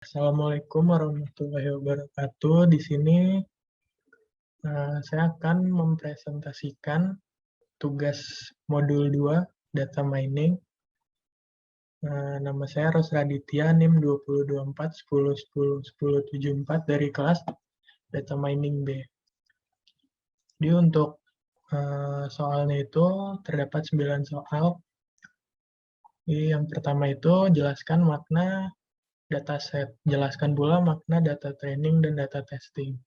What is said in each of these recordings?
Assalamualaikum warahmatullahi wabarakatuh. Di sini saya akan mempresentasikan tugas modul 2 data mining. Nama saya Ros Raditya, NIM 202410101074 dari kelas Data Mining B. Jadi untuk soalnya itu terdapat 9 soal. Jadi yang pertama itu jelaskan makna dataset, jelaskan pula makna data training dan data testing.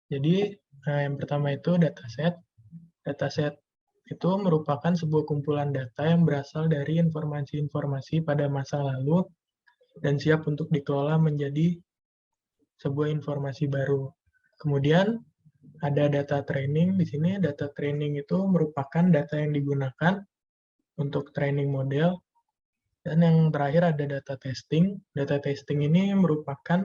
Jadi yang pertama itu dataset. Dataset itu merupakan sebuah kumpulan data yang berasal dari informasi-informasi pada masa lalu dan siap untuk dikelola menjadi sebuah informasi baru. Kemudian ada data training. Di sini data training itu merupakan data yang digunakan untuk training model. Dan yang terakhir ada data testing. Data testing ini merupakan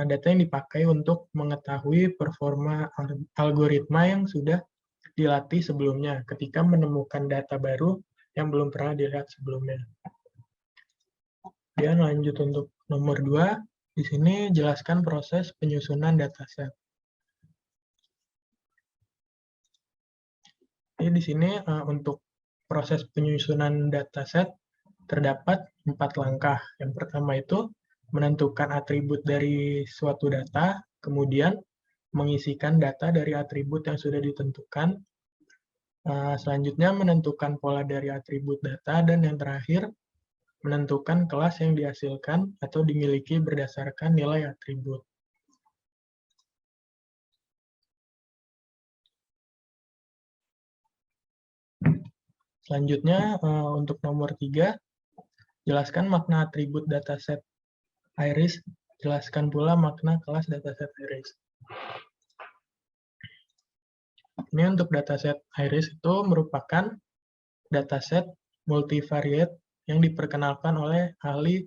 data yang dipakai untuk mengetahui performa algoritma yang sudah dilatih sebelumnya ketika menemukan data baru yang belum pernah dilihat sebelumnya. Kemudian lanjut untuk nomor 2, di sini jelaskan proses penyusunan dataset. Jadi di sini untuk proses penyusunan dataset terdapat 4 langkah. Yang pertama itu menentukan atribut dari suatu data, kemudian mengisikan data dari atribut yang sudah ditentukan, selanjutnya menentukan pola dari atribut data, dan yang terakhir menentukan kelas yang dihasilkan atau dimiliki berdasarkan nilai atribut. Selanjutnya untuk nomor 3, jelaskan makna atribut dataset iris, jelaskan pula makna kelas dataset iris. Ini untuk dataset iris itu merupakan dataset multivariate yang diperkenalkan oleh ahli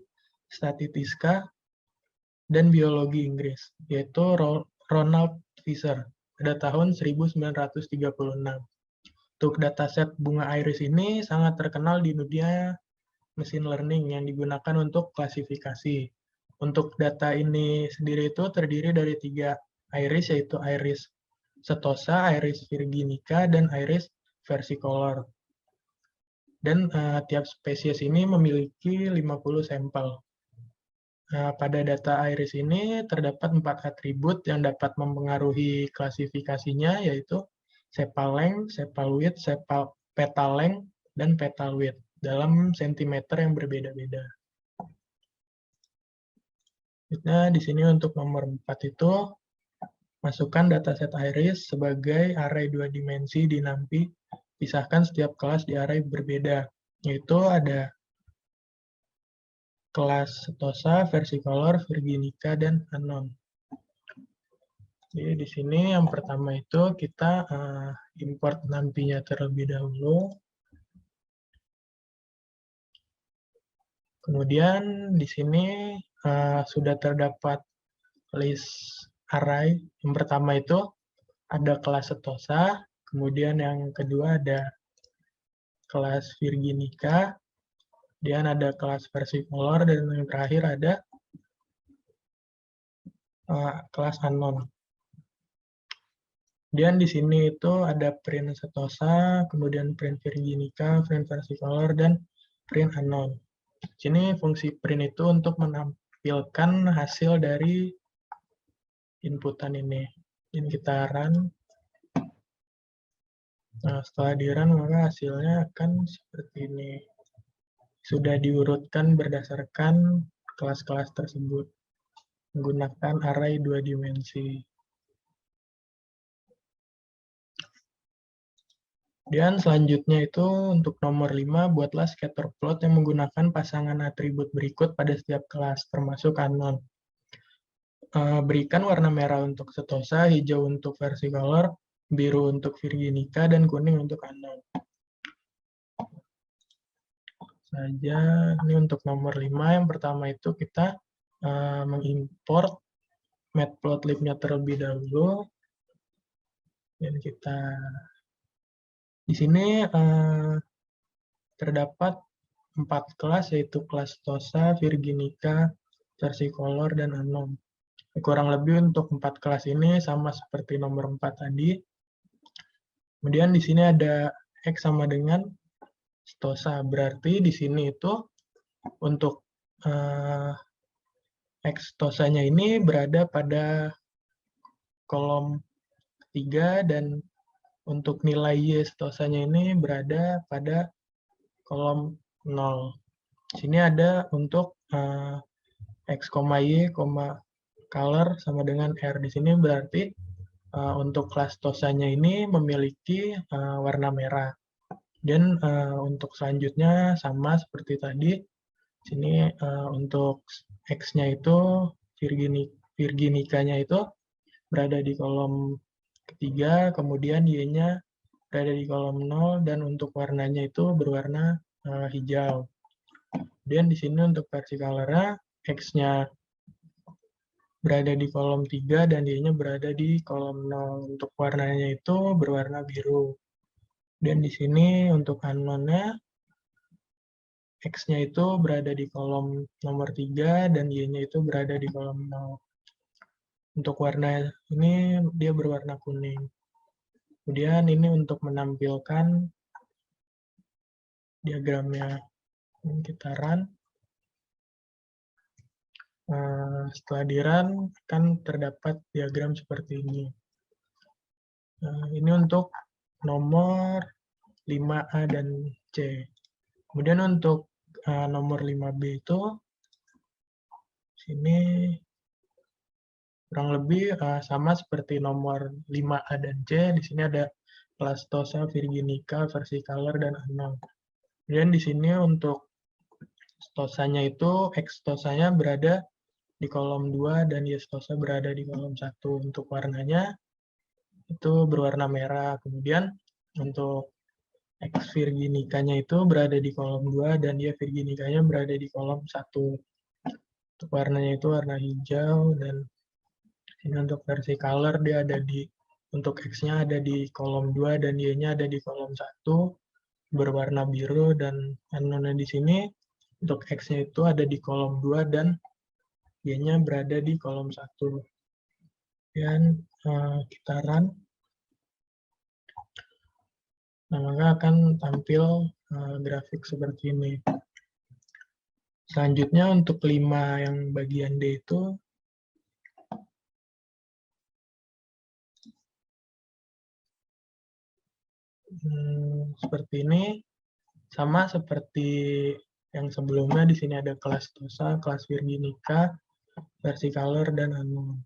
statistika dan biologi Inggris, yaitu Ronald Fisher pada tahun 1936. Untuk dataset bunga iris ini sangat terkenal di dunia machine learning yang digunakan untuk klasifikasi. Untuk data ini sendiri itu terdiri dari 3 iris, yaitu iris setosa, iris virginica, dan iris versicolor. Dan tiap spesies ini memiliki 50 sampel. Pada data iris ini terdapat 4 atribut yang dapat mempengaruhi klasifikasinya, yaitu sepal length, sepal width, petal length, dan petal width dalam sentimeter yang berbeda-beda. Nah, di sini untuk nomor 4 itu masukkan dataset iris sebagai array 2 dimensi di NumPy. Pisahkan setiap kelas di array berbeda, yaitu ada kelas setosa, versicolor, virginica, dan anon. Jadi di sini yang pertama itu kita import NumPy-nya terlebih dahulu. Kemudian di sini sudah terdapat list array. Yang pertama itu ada kelas setosa, kemudian yang kedua ada kelas virginica, kemudian ada kelas versicolor, dan yang terakhir ada kelas anon. Kemudian di sini itu ada print setosa, kemudian print virginica, print versicolor, dan print anon. Di sini fungsi print itu untuk menampilkan hasil dari inputan ini. Ini kita run. Nah, setelah di run maka hasilnya akan seperti ini. Sudah diurutkan berdasarkan kelas-kelas tersebut menggunakan array 2 dimensi. Dan selanjutnya itu untuk nomor 5, buatlah scatter plot yang menggunakan pasangan atribut berikut pada setiap kelas, termasuk anon. Berikan warna merah untuk setosa, hijau untuk versicolor, biru untuk virginica, dan kuning untuk anon. Saja, ini untuk nomor 5, yang pertama itu kita mengimport matplotlib-nya terlebih dahulu. Dan kita di sini terdapat 4 kelas, yaitu kelas Tosa, Virginica, Versicolor, dan Anom. Kurang lebih untuk 4 kelas ini sama seperti nomor 4 tadi. Kemudian di sini ada X sama dengan Stosa, berarti di sini itu untuk X Tosanya ini berada pada kolom ketiga, dan untuk nilai Y Stosanya ini berada pada kolom 0. Di sini ada untuk X, Y, color sama dengan R. Di sini berarti untuk kelas Tosanya ini memiliki warna merah. Dan untuk selanjutnya sama seperti tadi. Di sini untuk X-nya itu Virginica-nya itu berada di kolom ketiga, kemudian Y-nya berada di kolom 0, dan untuk warnanya itu berwarna hijau. Kemudian di sini untuk versi color-nya, X-nya berada di kolom 3 dan Y-nya berada di kolom 0. Untuk warnanya itu berwarna biru. Dan di sini untuk unknown-nya, X-nya itu berada di kolom nomor 3 dan Y-nya itu berada di kolom 0. Untuk warna ini dia berwarna kuning. Kemudian ini untuk menampilkan diagramnya. Kita run. Setelah di-run akan terdapat diagram seperti ini. Ini untuk nomor 5A dan C. Kemudian untuk nomor 5B itu sini kurang lebih sama seperti nomor 5A dan C. Di sini ada kelas Tosa, Virginica, Versicolor, dan Anom. Kemudian di sini untuk Stosanya itu, X Stosanya berada di kolom 2 dan Y Stosa berada di kolom 1. Untuk warnanya itu berwarna merah. Kemudian untuk X Virginica-nya itu berada di kolom 2 dan Y Virginica-nya berada di kolom 1. Untuk warnanya itu warna hijau, dan ini untuk versi color dia ada di, untuk X-nya ada di kolom 2 dan Y-nya ada di kolom 1 berwarna biru, dan unknown-nya di sini untuk X-nya itu ada di kolom 2 dan Y-nya berada di kolom 1. Dan kita run. Nah, maka akan tampil grafik seperti ini. Selanjutnya untuk 5 yang bagian D itu seperti ini, sama seperti yang sebelumnya. Di sini ada kelas Tosa, kelas Virginica, Versicolor, dan Anom.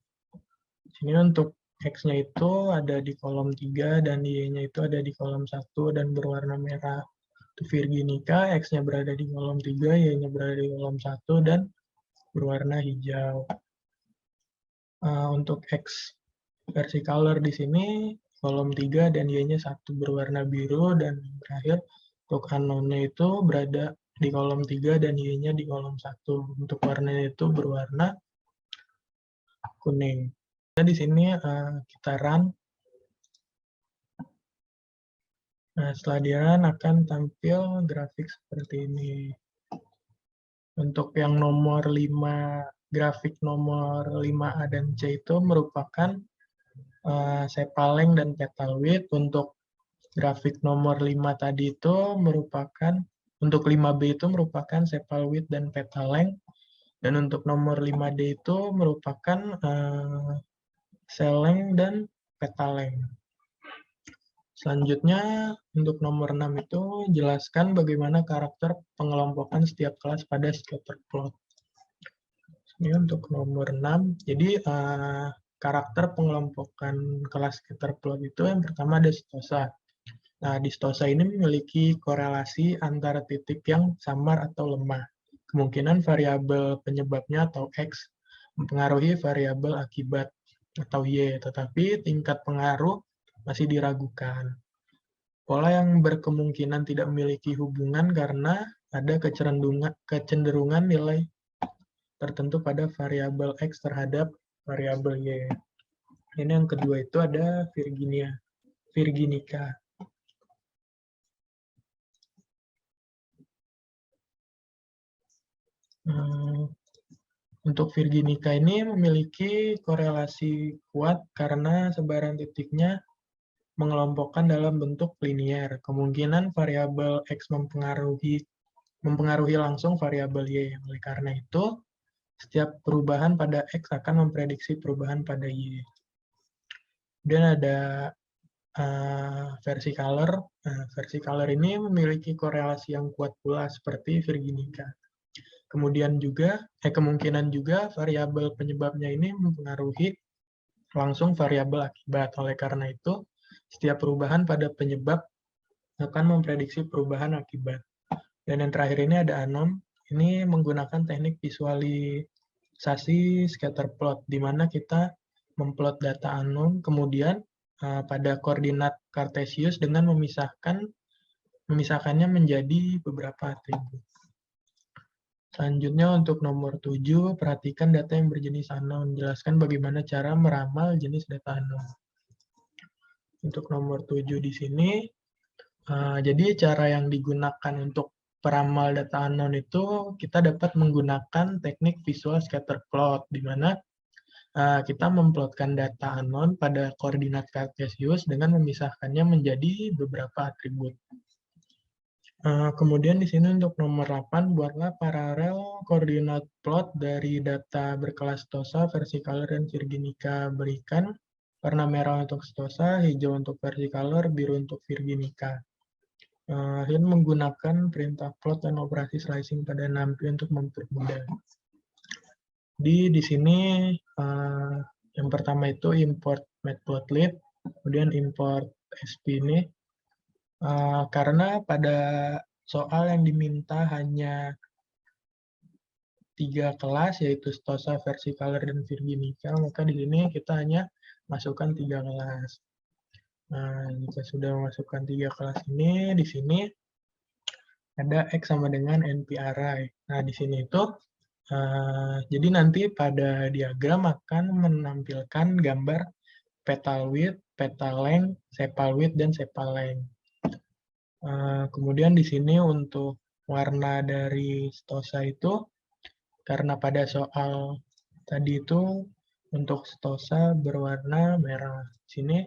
Di sini untuk X-nya itu ada di kolom 3 dan Y-nya itu ada di kolom 1 dan berwarna merah. Untuk Virginica, X-nya berada di kolom 3, Y-nya berada di kolom 1 dan berwarna hijau. Untuk X Versicolor di sini kolom 3 dan Y-nya 1 berwarna biru, dan terakhir untuk unknown-nya itu berada di kolom 3 dan Y-nya di kolom 1. Untuk warnanya itu berwarna kuning. Nah, di sini kita run. Nah, setelah di-run akan tampil grafik seperti ini. Untuk yang nomor 5, grafik nomor 5A dan C itu merupakan sepal length dan petal width. Untuk grafik nomor 5 tadi itu merupakan, untuk 5B itu merupakan sepal width dan petal length. Dan untuk nomor 5D itu merupakan cell length dan petal length. Selanjutnya, untuk nomor 6 itu jelaskan bagaimana karakter pengelompokan setiap kelas pada scatterplot. Ini untuk nomor 6. Jadi, karakter pengelompokan kelas scatterplot itu yang pertama ada stosa. Nah, di stosa ini memiliki korelasi antara titik yang samar atau lemah. Kemungkinan variabel penyebabnya atau X mempengaruhi variabel akibat atau Y, tetapi tingkat pengaruh masih diragukan. Pola yang berkemungkinan tidak memiliki hubungan karena ada kecenderungan nilai tertentu pada variabel X terhadap variabel Y. Ini yang kedua itu ada Virginica. Untuk Virginica ini memiliki korelasi kuat karena sebaran titiknya mengelompokkan dalam bentuk linier. Kemungkinan variabel X mempengaruhi langsung variabel Y. Oleh karena itu, setiap perubahan pada X akan memprediksi perubahan pada Y. Kemudian ada versi color. Versi color ini memiliki korelasi yang kuat pula seperti Virginica. Kemudian juga, kemungkinan juga variabel penyebabnya ini mempengaruhi langsung variabel akibat. Oleh karena itu, setiap perubahan pada penyebab akan memprediksi perubahan akibat. Dan yang terakhir ini ada anom. Ini menggunakan teknik visualisasi scatter plot, di mana kita memplot data anom, kemudian pada koordinat Cartesius dengan memisahkannya menjadi beberapa atribut. Selanjutnya untuk nomor 7, perhatikan data yang berjenis unknown. Jelaskan bagaimana cara meramal jenis data unknown. Untuk nomor 7 di sini, jadi cara yang digunakan untuk peramal data unknown itu kita dapat menggunakan teknik visual scatter plot, di mana kita memplotkan data unknown pada koordinat Cartesius dengan memisahkannya menjadi beberapa atribut. Kemudian di sini untuk nomor 8, buatlah paralel koordinat plot dari data berkelas Stosa, versicolor, dan Virginica. Berikan warna merah untuk Stosa, hijau untuk versicolor, biru untuk Virginica. Dan menggunakan perintah plot dan operasi slicing pada NumPy untuk mempermudah. Di sini yang pertama itu import matplotlib, kemudian import sp ini. Karena pada soal yang diminta hanya 3 kelas, yaitu Stosa, versicolor, dan Virginica, maka di sini kita hanya masukkan 3 kelas. Nah, jika sudah memasukkan 3 kelas ini, di sini ada X sama dengan NP-array. Nah, di sini itu, jadi nanti pada diagram akan menampilkan gambar petal width, petal length, sepal width, dan sepal length. Kemudian di sini untuk warna dari Stosa itu, karena pada soal tadi itu untuk Stosa berwarna merah. Di sini,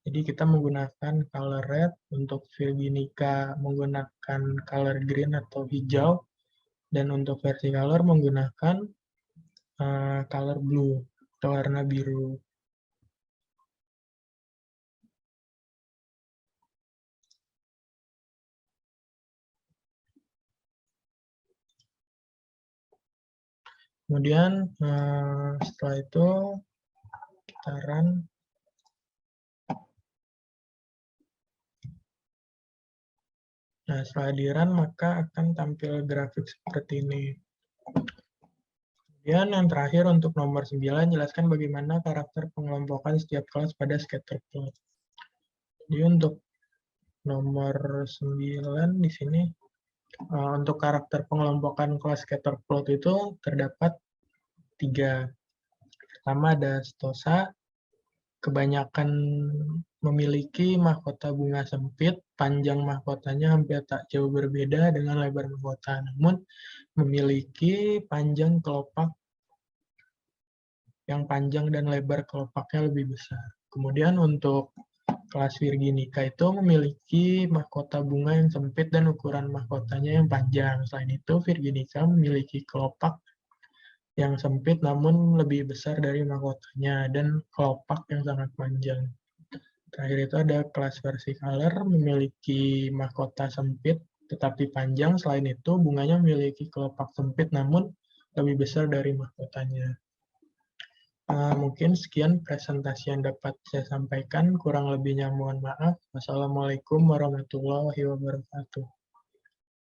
jadi kita menggunakan color red, untuk Virginica menggunakan color green atau hijau, dan untuk versicolor menggunakan color blue atau warna biru. Kemudian setelah itu kita run. Nah, setelah di-run maka akan tampil grafik seperti ini. Kemudian yang terakhir untuk nomor 9, jelaskan bagaimana karakter pengelompokan setiap kelas pada scatter plot. Jadi untuk nomor 9 di sini, untuk karakter pengelompokan kelas scatter plot itu terdapat 3. Pertama ada Stosa, kebanyakan memiliki mahkota bunga sempit, panjang mahkotanya hampir tak jauh berbeda dengan lebar mahkota, namun memiliki panjang kelopak yang panjang dan lebar kelopaknya lebih besar. Kemudian untuk kelas Virginica itu memiliki mahkota bunga yang sempit dan ukuran mahkotanya yang panjang. Selain itu, Virginica memiliki kelopak yang sempit namun lebih besar dari mahkotanya dan kelopak yang sangat panjang. Terakhir itu ada kelas versicolor, memiliki mahkota sempit tetapi panjang. Selain itu, bunganya memiliki kelopak sempit namun lebih besar dari mahkotanya. Mungkin sekian presentasi yang dapat saya sampaikan. Kurang lebihnya mohon maaf. Wassalamualaikum warahmatullahi wabarakatuh.